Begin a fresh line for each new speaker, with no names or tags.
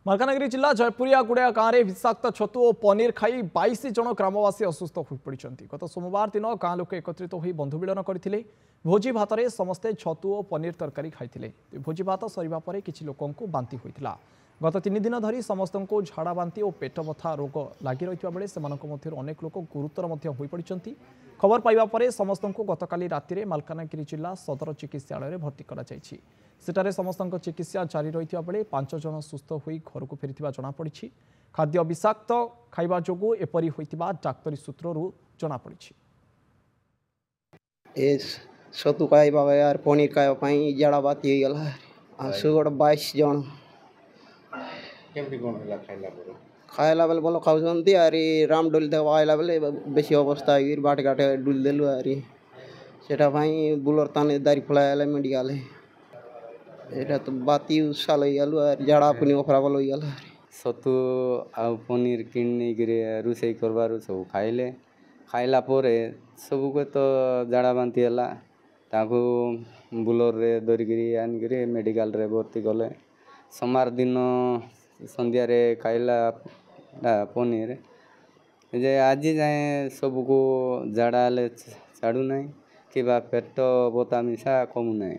मालकानगिरी जिला जयपुरिया गुड़िया गाँव में विषाक्त छतु और पनीर खाई 22 जन ग्रामवासी असुस्थ हो पड़ते। गत सोमवार दिन गाँ लोके एकत्रित हो बंधु मिलन करते। भोजी भात में समस्ते छतु और पनीर तरकारी खाई। भोजी भात सरवा पर किसी लोक बांति होता। गत 3 दिन धरी समस्त को झाड़ा बांति और पेट बथा रोग लगी रही बेले से अनेक लोक गुरुतर हो पड़ते। खबर पाइबा परे समस्त को गतकाली राति मालकानगिरी जिला सदर चिकित्सालय भर्ती कराଯାଇଛି। सेठारे समस्त चिकित्सा जारी रही बेले 5 जन सुस्थ हो घर को फेरी जमापड़ी। खाद्य विषाक्त खाइबा जोगु एपरी होइतिबा डाक्तरी सूत्ररू जमापड़ी।
छतु खाइबा यार पनीर खाइबा जड़ा बाती सुगड़ 22 जन खाइला बेले भल खाऊँ आरी राम डोली तक आइला बेले बेसी अवस्था बाट घाटे डुल देलु आरी सेटा बुलर ताने दारी फुलाइला मेडिकल एटा तो बाती उसाल गलु आरी झाड़ा पुनी ओखरा बल गला
छतु आ पनीर किणी रोषे करबार सब खाइले खाइला पोरे सबको तो झाड़ा बांति है ताकू बुलर रे धरिकी आनिक मेडिकल रे भर्ती कले। सोमवार दिन संध्या रे खाइला पनीर जे आज जाए सबको झाड़ा छाड़ू ना कि पेट बता मिशा कमु ना।